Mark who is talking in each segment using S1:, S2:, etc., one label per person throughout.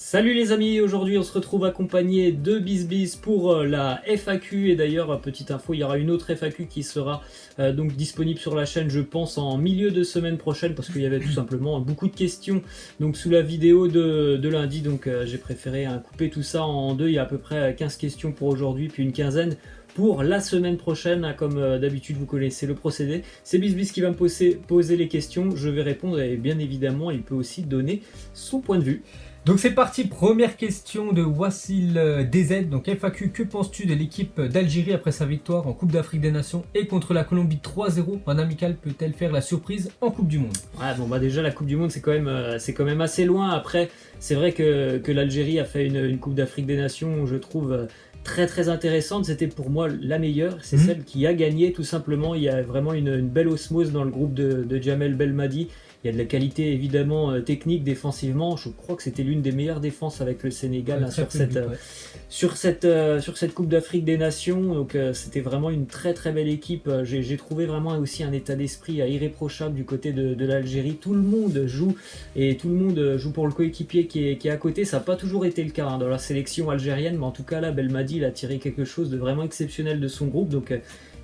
S1: Salut les amis, aujourd'hui on se retrouve accompagné de BizBiz pour la FAQ et d'ailleurs petite info, il y aura une autre FAQ qui sera donc disponible sur la chaîne je pense en milieu de semaine prochaine parce qu'il y avait tout simplement beaucoup de questions donc sous la vidéo de lundi donc j'ai préféré couper tout ça en deux, il y a à peu près 15 questions pour aujourd'hui puis une quinzaine pour la semaine prochaine, comme d'habitude vous connaissez le procédé. C'est BizBiz qui va me poser les questions, je vais répondre et bien évidemment il peut aussi donner son point de vue.
S2: Donc c'est parti, première question de Wassil DZ, donc FAQ, que penses-tu de l'équipe d'Algérie après sa victoire en Coupe d'Afrique des Nations et contre la Colombie 3-0 en amical, peut-elle faire la surprise en Coupe du Monde?
S1: Ouais bon bah déjà la Coupe du Monde c'est quand même assez loin, après c'est vrai que l'Algérie a fait une Coupe d'Afrique des Nations je trouve très intéressante, c'était pour moi la meilleure, c'est celle qui a gagné tout simplement, il y a vraiment une belle osmose dans le groupe de Djamel Belmadi. Il y a de la qualité évidemment technique défensivement. Je crois que c'était l'une des meilleures défenses avec le Sénégal sur cette Coupe d'Afrique des Nations. Donc c'était vraiment une très belle équipe. J'ai trouvé vraiment aussi un état d'esprit irréprochable du côté de l'Algérie. Tout le monde joue et tout le monde joue pour le coéquipier qui est à côté. Ça n'a pas toujours été le cas dans la sélection algérienne, mais en tout cas là, Belmadi il a tiré quelque chose de vraiment exceptionnel de son groupe. Donc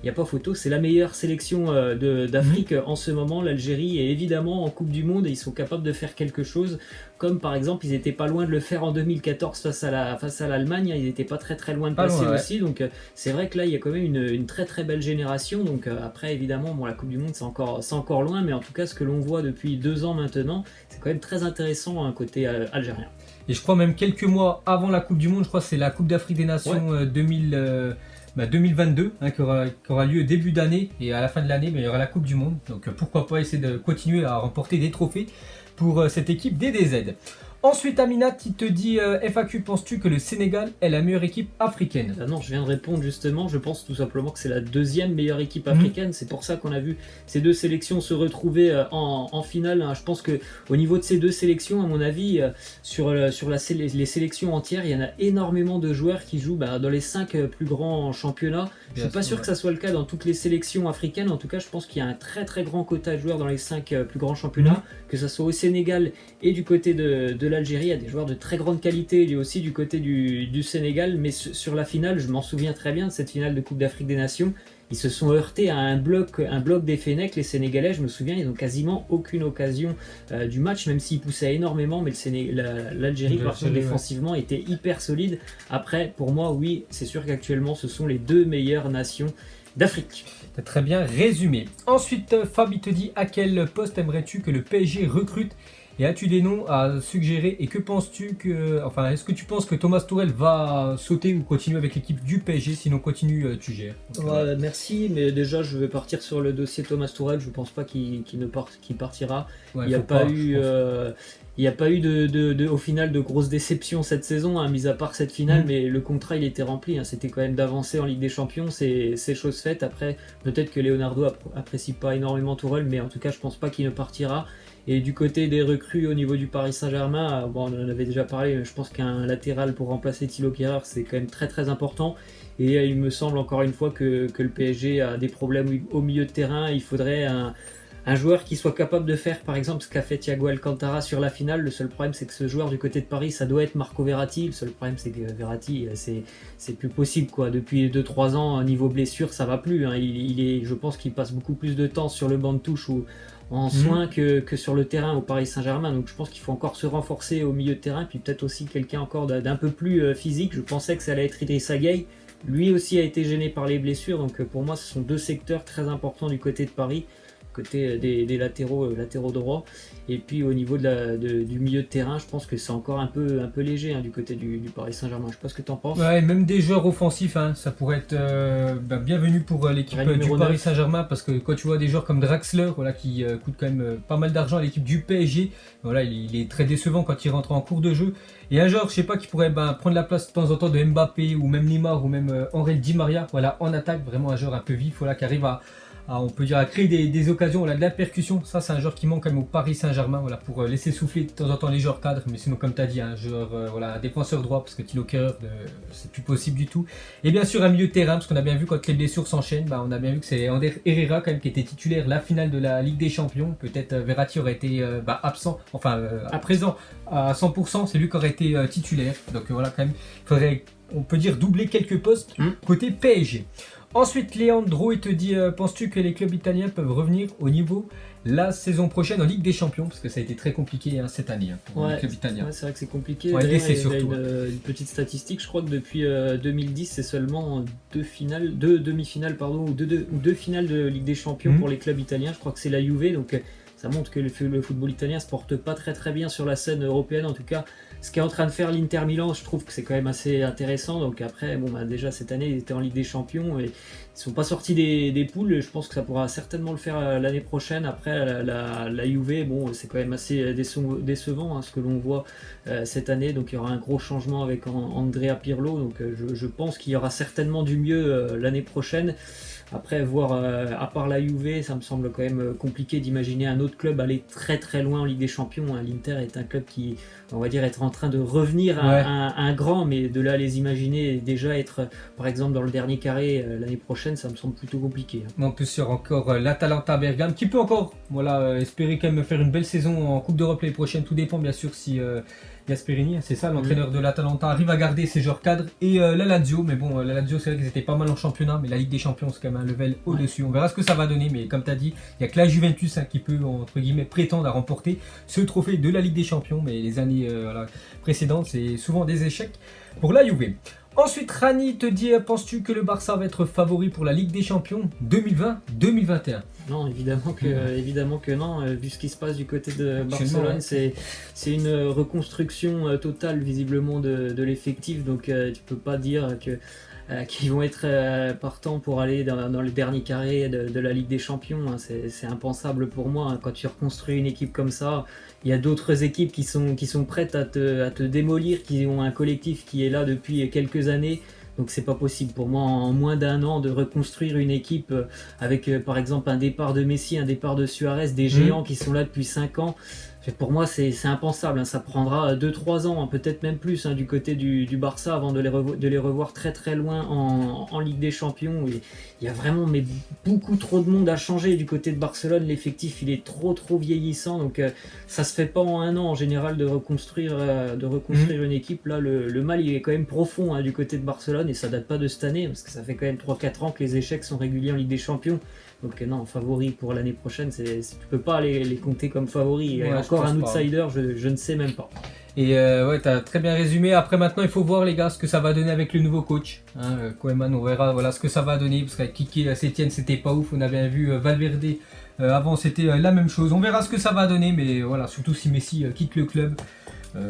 S1: il n'y a pas photo, c'est la meilleure sélection d'Afrique en ce moment, l'Algérie, et évidemment en Coupe du Monde, et ils sont capables de faire quelque chose, comme par exemple, ils n'étaient pas loin de le faire en 2014 face à l'Allemagne, ils n'étaient pas très loin de passer aussi, donc c'est vrai que là, il y a quand même une très belle génération, donc après, évidemment, bon, la Coupe du Monde, c'est encore loin, mais en tout cas, ce que l'on voit depuis 2 ans maintenant, c'est quand même très intéressant côté algérien.
S2: Et je crois même quelques mois avant la Coupe du Monde, je crois que c'est la Coupe d'Afrique des Nations 2022 qui aura lieu début d'année et à la fin de l'année il y aura la Coupe du Monde, donc pourquoi pas essayer de continuer à remporter des trophées pour cette équipe des DZ. Ensuite Aminat qui te dit FAQ, penses-tu que le Sénégal est la meilleure équipe africaine?
S1: Non, je viens de répondre justement, je pense tout simplement que c'est la deuxième meilleure équipe africaine, c'est pour ça qu'on a vu ces deux sélections se retrouver en finale. Je pense qu'au niveau de ces deux sélections, à mon avis, sur les sélections entières, il y en a énormément de joueurs qui jouent dans les 5 plus grands championnats. Je ne suis pas sûr que ça soit le cas dans toutes les sélections africaines, en tout cas je pense qu'il y a un très grand quota de joueurs dans les 5 plus grands championnats, que ce soit au Sénégal et du côté de l'Algérie, il y a des joueurs de très grande qualité et aussi du côté du Sénégal, mais sur la finale, je m'en souviens très bien de cette finale de Coupe d'Afrique des Nations, ils se sont heurtés à un bloc des Fennecs, les Sénégalais, je me souviens, ils n'ont quasiment aucune occasion du match, même s'ils poussaient énormément, mais l'Algérie, par contre, défensivement, était hyper solide. Après, pour moi, oui, c'est sûr qu'actuellement, ce sont les deux meilleures nations d'Afrique.
S2: T'as très bien résumé. Ensuite, Fab, il te dit, à quel poste aimerais-tu que le PSG recrute? Et as-tu des noms à suggérer? Et que penses-tu est-ce que tu penses que Thomas Tuchel va sauter ou continuer avec l'équipe du PSG? Sinon, continue, tu gères.
S1: Ouais, merci, mais déjà, je vais partir sur le dossier Thomas Tuchel. Je pense pas qu'il partira. Ouais, il n'y a pas eu au final de grosses déceptions cette saison, mis à part cette finale, mais le contrat il était rempli. C'était quand même d'avancer en Ligue des Champions, c'est chose faite. Après, peut-être que Leonardo apprécie pas énormément Tuchel, mais en tout cas, je pense pas qu'il ne partira. Et du côté des recrues au niveau du Paris Saint-Germain, on en avait déjà parlé, je pense qu'un latéral pour remplacer Thilo Kehrer, c'est quand même très important. Et il me semble encore une fois que le PSG a des problèmes au milieu de terrain. Il faudrait un joueur qui soit capable de faire par exemple ce qu'a fait Thiago Alcantara sur la finale. Le seul problème c'est que ce joueur du côté de Paris ça doit être Marco Verratti. Le seul problème c'est que Verratti c'est plus possible quoi. Depuis 2-3 ans niveau blessure ça va plus. Je pense qu'il passe beaucoup plus de temps sur le banc de touche ou en soins que sur le terrain au Paris Saint-Germain, donc je pense qu'il faut encore se renforcer au milieu de terrain, puis peut-être aussi quelqu'un encore d'un peu plus physique. Je pensais que ça allait être Idrissa Gueye, lui aussi a été gêné par les blessures, donc pour moi ce sont deux secteurs très importants du côté de Paris, côté des latéraux droits, et puis au niveau du milieu de terrain, je pense que c'est encore un peu léger du côté du Paris Saint-Germain. Je sais pas ce que tu en penses.
S2: Ouais, même des joueurs offensifs, ça pourrait être bienvenu pour l'équipe du Paris Saint-Germain, parce que quand tu vois des joueurs comme Draxler, qui coûte quand même pas mal d'argent à l'équipe du PSG, il est très décevant quand il rentre en cours de jeu. Et un joueur, je sais pas, qui pourrait prendre la place de temps en temps de Mbappé ou même Neymar ou même Henry Di Maria, en attaque, vraiment un joueur un peu vif, qui arrive on peut dire, à créer des occasions, voilà, de la percussion. Ça, c'est un joueur qui manque quand même au Paris Saint-Germain, voilà, pour laisser souffler de temps en temps les joueurs cadres. Mais sinon, comme tu as dit, un joueur, voilà, un défenseur droit, parce que Thilo Kehrer, c'est plus possible du tout. Et bien sûr, un milieu de terrain, parce qu'on a bien vu quand les blessures s'enchaînent, on a bien vu que c'est Ander Herrera quand même qui était titulaire la finale de la Ligue des Champions. Peut-être Verratti aurait été absent, enfin à présent à 100%, c'est lui qui aurait été titulaire. Donc voilà, quand même, il faudrait, on peut dire, doubler quelques postes côté PSG. Ensuite, Leandro, il te dit, penses-tu que les clubs italiens peuvent revenir au niveau la saison prochaine en Ligue des Champions? Parce que ça a été très compliqué cette année pour les clubs italiens.
S1: Ouais, c'est vrai que c'est compliqué.
S2: Ouais,
S1: D'ailleurs, il y a
S2: surtout,
S1: une petite statistique, je crois que depuis 2010, c'est seulement deux demi-finales ou deux finales de Ligue des Champions pour les clubs italiens. Je crois que c'est la Juve, donc ça montre que le football italien se porte pas très bien sur la scène européenne. En tout cas, ce qu'est en train de faire l'Inter Milan, je trouve que c'est quand même assez intéressant. Donc après, déjà cette année, ils étaient en Ligue des Champions et ils sont pas sortis des poules. Je pense que ça pourra certainement le faire l'année prochaine. Après, la Juve, c'est quand même assez décevant ce que l'on voit cette année. Donc il y aura un gros changement avec Andrea Pirlo. Donc je pense qu'il y aura certainement du mieux l'année prochaine. Après, voir, à part la Juve, ça me semble quand même compliqué d'imaginer un autre club aller très loin en Ligue des Champions. L'Inter est un club qui, on va dire, être en train de revenir à un grand, mais de là les imaginer déjà être, par exemple, dans le dernier carré l'année prochaine, ça me semble plutôt compliqué.
S2: En plus, il y aura encore l'Atalanta Bergame qui peut encore espérer quand même faire une belle saison en Coupe d'Europe l'année prochaine. Tout dépend bien sûr si Gasperini, c'est ça, l'entraîneur de l'Atalanta, arrive à garder ses joueurs cadres, et la Lazio, mais bon, la Lazio, c'est vrai qu'ils étaient pas mal en championnat, mais la Ligue des Champions, c'est quand même un level au-dessus. On verra ce que ça va donner, mais comme tu as dit, il n'y a que la Juventus qui peut, entre guillemets, prétendre à remporter ce trophée de la Ligue des Champions, mais les années précédentes, c'est souvent des échecs pour la Juve. Ensuite, Rani te dit, penses-tu que le Barça va être favori pour la Ligue des Champions 2020-2021?
S1: Non, évidemment que non. Vu ce qui se passe du côté de Barcelone, c'est une reconstruction totale visiblement de l'effectif. Donc tu peux pas dire qu'ils vont être partants pour aller dans le dernier carré de la Ligue des Champions. C'est impensable pour moi. Quand tu reconstruis une équipe comme ça, il y a d'autres équipes qui sont prêtes à te démolir, qui ont un collectif qui est là depuis quelques années. Donc c'est pas possible pour moi en moins d'un an de reconstruire une équipe avec par exemple un départ de Messi, un départ de Suarez, des géants qui sont là depuis 5 ans. Pour moi c'est impensable, ça prendra 2-3 ans, peut-être même plus du côté du Barça avant de les revoir très loin en Ligue des Champions. Et il y a vraiment beaucoup trop de monde à changer du côté de Barcelone, l'effectif il est trop vieillissant, donc ça se fait pas en un an en général de reconstruire une équipe. Là le mal il est quand même profond du côté de Barcelone, et ça date pas de cette année parce que ça fait quand même 3-4 ans que les échecs sont réguliers en Ligue des Champions. Donc non, favori pour l'année prochaine, tu peux pas les compter comme favoris. Et encore un outsider, je ne sais même pas.
S2: Et tu as très bien résumé. Après maintenant, il faut voir les gars ce que ça va donner avec le nouveau coach. Koeman, on verra ce que ça va donner. Parce qu'avec Kiki, Sétienne, c'était pas ouf. On a bien vu Valverde. Avant, c'était la même chose. On verra ce que ça va donner. Mais voilà, surtout si Messi quitte le club.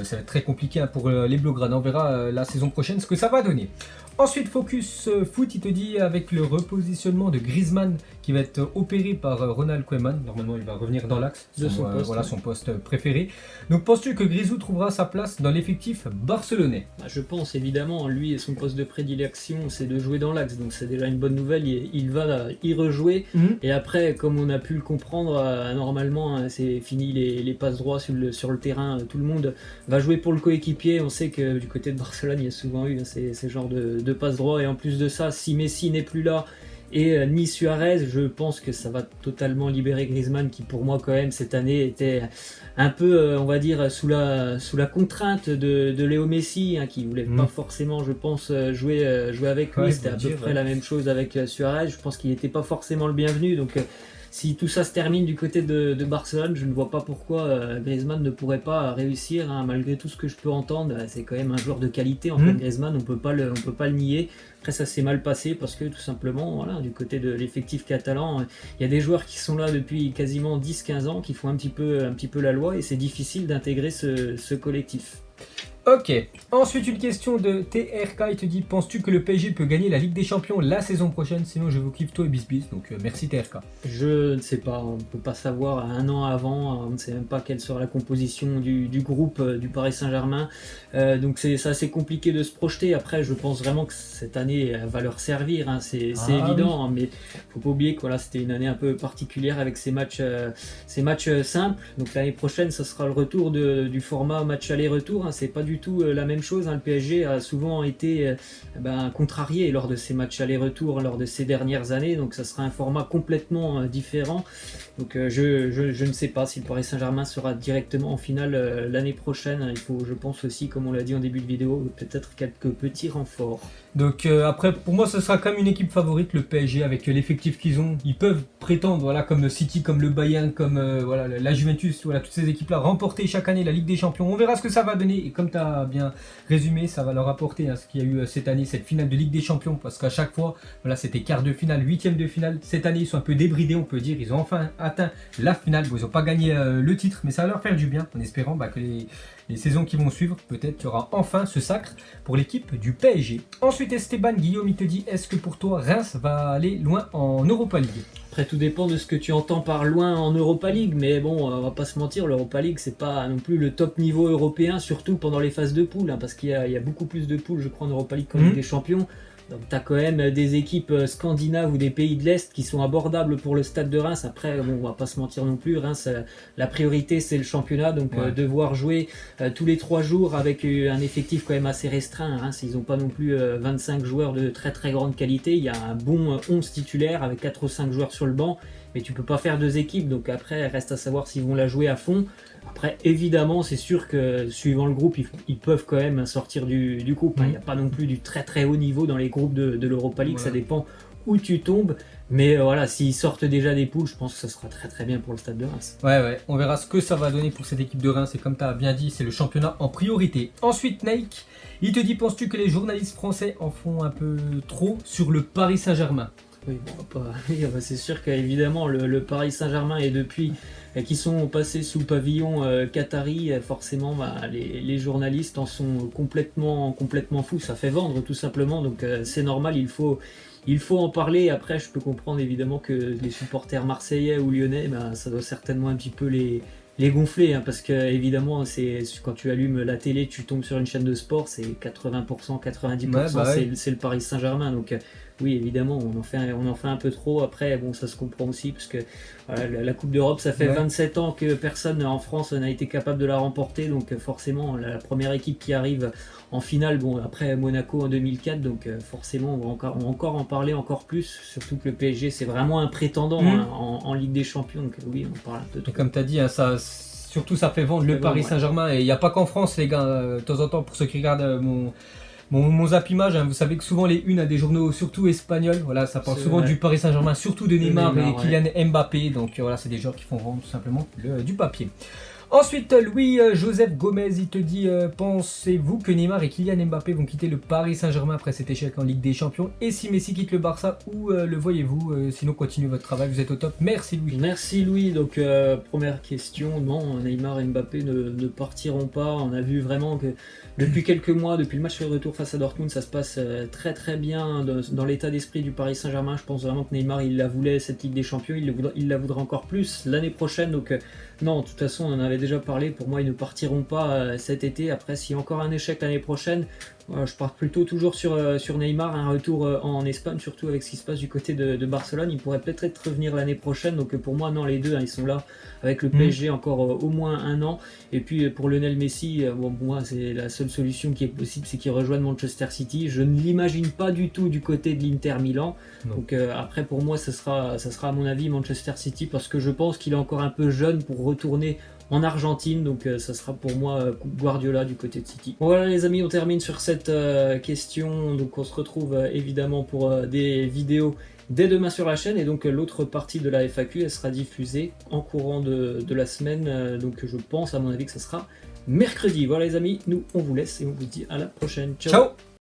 S2: Ça va être très compliqué pour les Blaugrana. On verra la saison prochaine ce que ça va donner. Ensuite, Focus Foot, il te dit avec le repositionnement de Griezmann qui va être opéré par Ronald Koeman. Normalement, il va revenir dans l'axe de son poste préféré. Donc, penses-tu que Grisou trouvera sa place dans l'effectif barcelonais?
S1: Je pense évidemment. Lui, son poste de prédilection, c'est de jouer dans l'axe. Donc, c'est déjà une bonne nouvelle. Il va y rejouer. Et après, comme on a pu le comprendre, normalement, c'est fini les passes droits sur le terrain. Tout le monde va jouer pour le coéquipier. On sait que du côté de Barcelone, il y a souvent eu ces genres de passe droit, et en plus de ça, si Messi n'est plus là et ni Suarez, je pense que ça va totalement libérer Griezmann, qui pour moi quand même cette année était un peu on va dire sous la contrainte de Léo Messi, qui voulait pas forcément, je pense, jouer avec lui. C'était à peu près la même chose avec Suarez. Je pense qu'il n'était pas forcément le bienvenu, donc si tout ça se termine du côté de Barcelone, je ne vois pas pourquoi Griezmann ne pourrait pas réussir, malgré tout ce que je peux entendre. C'est quand même un joueur de qualité, en fait, Griezmann, on peut pas le nier. Après, ça s'est mal passé parce que tout simplement, du côté de l'effectif catalan, il y a des joueurs qui sont là depuis quasiment 10-15 ans, qui font un petit peu la loi, et c'est difficile d'intégrer ce collectif.
S2: Ok, ensuite une question de TRK, il te dit, penses-tu que le PSG peut gagner la Ligue des Champions la saison prochaine? Sinon je vous kiffe toi et bis, donc merci TRK.
S1: Je ne sais pas, on ne peut pas savoir un an avant, on ne sait même pas quelle sera la composition du groupe du Paris Saint-Germain. Donc c'est assez compliqué de se projeter. Après, je pense vraiment que cette année elle va leur servir, hein, c'est évident, hein, mais il ne faut pas oublier que voilà, c'était une année un peu particulière avec ces matchs simples. Donc l'année prochaine, ça sera le retour du format match aller-retour, hein, c'est pas du tout la même chose, hein. Le PSG a souvent été contrarié lors de ces matchs aller-retour lors de ces dernières années, donc ça sera un format complètement différent. Donc je ne sais pas si le Paris Saint-Germain sera directement en finale l'année prochaine. Il faut, je pense aussi, comme on l'a dit en début de vidéo, peut-être quelques petits renforts.
S2: Donc après, pour moi, ce sera quand même une équipe favorite, le PSG, avec l'effectif qu'ils ont. Ils peuvent prétendre, voilà, comme City, comme le Bayern, comme voilà, la Juventus, voilà, toutes ces équipes-là, remporter chaque année la Ligue des Champions. On verra ce que ça va donner. Et comme tu as bien résumé, ça va leur apporter, hein, ce qu'il y a eu cette année, cette finale de Ligue des Champions. Parce qu'à chaque fois, voilà, c'était quart de finale, huitième de finale. Cette année, ils sont un peu débridés, on peut dire. Ils ont enfin atteint la finale. Bon, ils n'ont pas gagné le titre, mais ça va leur faire du bien, en espérant que les saisons qui vont suivre, peut-être il y aura enfin ce sacre pour l'équipe du PSG. Ensuite, Esteban Guillaume, il te dit, est-ce que pour toi, Reims va aller loin en Europa League?
S1: Après, tout dépend de ce que tu entends par loin en Europa League, mais bon, on va pas se mentir, l'Europa League, c'est pas non plus le top niveau européen, surtout pendant les phases de poule, hein, parce qu'il y a beaucoup plus de poules, je crois, en Europa League qu'en Ligue des Champions. Donc tu as quand même des équipes scandinaves ou des pays de l'Est qui sont abordables pour le stade de Reims. Après, bon, on va pas se mentir non plus, Reims, la priorité c'est le championnat, donc devoir jouer tous les 3 jours avec un effectif quand même assez restreint. Reims, ils n'ont pas non plus 25 joueurs de très très grande qualité. Il y a un bon 11 titulaires avec 4 ou 5 joueurs sur le banc, mais tu peux pas faire 2 équipes, donc après, reste à savoir s'ils vont la jouer à fond. Après, évidemment, c'est sûr que suivant le groupe, ils peuvent quand même sortir du groupe. Il n'y a pas non plus du très très haut niveau dans les groupes de l'Europa League, ça dépend où tu tombes. Mais voilà, s'ils sortent déjà des poules, je pense que ça sera très très bien pour le stade de Reims.
S2: Ouais, on verra ce que ça va donner pour cette équipe de Reims. Et comme tu as bien dit, c'est le championnat en priorité. Ensuite, Nike, il te dit, penses-tu que les journalistes français en font un peu trop sur le Paris Saint-Germain?
S1: Oui, c'est sûr qu'évidemment le Paris Saint-Germain et depuis qui sont passés sous le pavillon qatari, forcément les journalistes en sont complètement fous, ça fait vendre tout simplement, donc c'est normal, il faut en parler. Après, je peux comprendre évidemment que les supporters marseillais ou lyonnais, ça doit certainement un petit peu les gonfler, hein, parce que évidemment quand tu allumes la télé, tu tombes sur une chaîne de sport, c'est 80%, 90% c'est le Paris Saint-Germain, donc oui, évidemment, on en fait un peu trop. Après, bon, ça se comprend aussi, parce que voilà, la Coupe d'Europe, ça fait 27 ans que personne en France n'a été capable de la remporter, donc forcément, la première équipe qui arrive en finale, bon, après Monaco en 2004, donc forcément, on va encore en parler encore plus, surtout que le PSG, c'est vraiment un prétendant en Ligue des Champions, donc oui, on parle un peu trop.
S2: Et comme tu as dit, hein, surtout ça fait vendre le Paris Saint-Germain, et il n'y a pas qu'en France, les gars, de temps en temps, pour ceux qui regardent mon zap image, hein, vous savez que souvent les unes à des journaux, surtout espagnols, voilà, ça parle souvent du Paris Saint-Germain, surtout de Neymar et Kylian Mbappé, donc voilà, c'est des joueurs qui font vendre tout simplement du papier. Ensuite, Louis-Joseph Gomez, il te dit, pensez-vous que Neymar et Kylian Mbappé vont quitter le Paris Saint-Germain après cet échec en Ligue des Champions? Et si Messi quitte le Barça, où le voyez-vous? Sinon, continuez votre travail, vous êtes au top. Merci Louis.
S1: Merci Louis. Donc, première question, non, Neymar et Mbappé ne partiront pas. On a vu vraiment que depuis quelques mois, depuis le match de retour face à Dortmund, ça se passe très très bien dans l'état d'esprit du Paris Saint-Germain. Je pense vraiment que Neymar, il la voulait, cette Ligue des Champions, il la voudra encore plus l'année prochaine. Donc, non, de toute façon, on en avait déjà parlé. Pour moi, ils ne partiront pas cet été. Après, s'il y a encore un échec l'année prochaine, je pars plutôt toujours sur Neymar, un retour en Espagne, surtout avec ce qui se passe du côté de Barcelone. Il pourrait peut-être revenir l'année prochaine. Donc pour moi, non, les deux, hein, ils sont là avec le PSG encore au moins un an. Et puis pour Lionel Messi, bon, pour moi, c'est la seule solution qui est possible, c'est qu'il rejoigne Manchester City. Je ne l'imagine pas du tout du côté de l'Inter Milan. Non. Donc après, pour moi, ça sera à mon avis Manchester City, parce que je pense qu'il est encore un peu jeune pour retourner en Argentine, donc ça sera pour moi Guardiola du côté de City. Bon, voilà les amis, on termine sur cette question, donc on se retrouve évidemment pour des vidéos dès demain sur la chaîne, et donc l'autre partie de la FAQ, elle sera diffusée en courant de la semaine, donc je pense à mon avis que ça sera mercredi. Voilà les amis, nous on vous laisse et on vous dit à la prochaine. Ciao.